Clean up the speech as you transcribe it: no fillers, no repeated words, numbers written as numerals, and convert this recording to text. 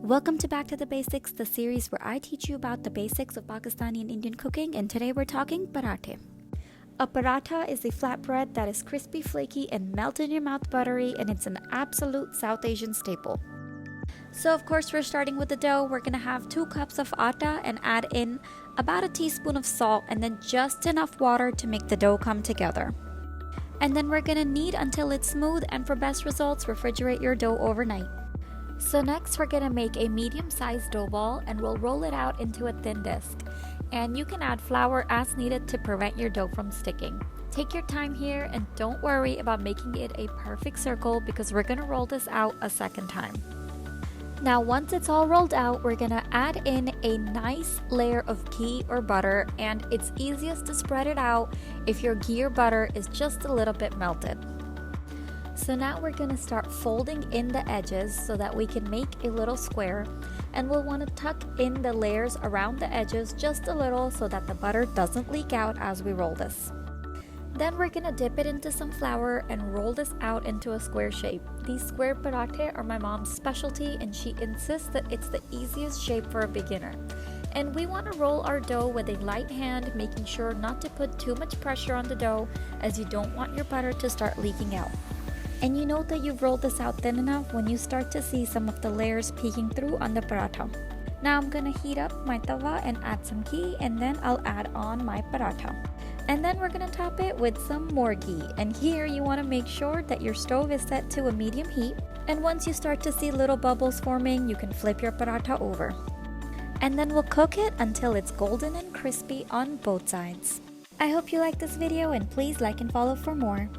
Welcome to Back to the Basics, the series where I teach you about the basics of Pakistani and Indian cooking, and today we're talking parathe. A paratha is a flatbread that is crispy, flaky, and melt in your mouth buttery, and it's an absolute South Asian staple. So of course we're starting with the dough. We're going to have 2 cups of atta and add in about a teaspoon of salt and then just enough water to make the dough come together. And then we're going to knead until it's smooth, and for best results, refrigerate your dough overnight. So next we're going to make a medium-sized dough ball and we'll roll it out into a thin disc. And you can add flour as needed to prevent your dough from sticking. Take your time here and don't worry about making it a perfect circle because we're going to roll this out a second time. Now once it's all rolled out, we're going to add in a nice layer of ghee or butter, and it's easiest to spread it out if your ghee or butter is just a little bit melted. So now we're going to start folding in the edges so that we can make a little square, and we'll want to tuck in the layers around the edges just a little so that the butter doesn't leak out as we roll this. Then we're going to dip it into some flour and roll this out into a square shape. These square parathe are my mom's specialty, and she insists that it's the easiest shape for a beginner. And we want to roll our dough with a light hand, making sure not to put too much pressure on the dough as you don't want your butter to start leaking out. And you know that you've rolled this out thin enough when you start to see some of the layers peeking through on the paratha. Now I'm going to heat up my tawa and add some ghee, and then I'll add on my paratha. And then we're going to top it with some more ghee. And here you want to make sure that your stove is set to a medium heat. And once you start to see little bubbles forming, you can flip your paratha over. And then we'll cook it until it's golden and crispy on both sides. I hope you liked this video, and please like and follow for more.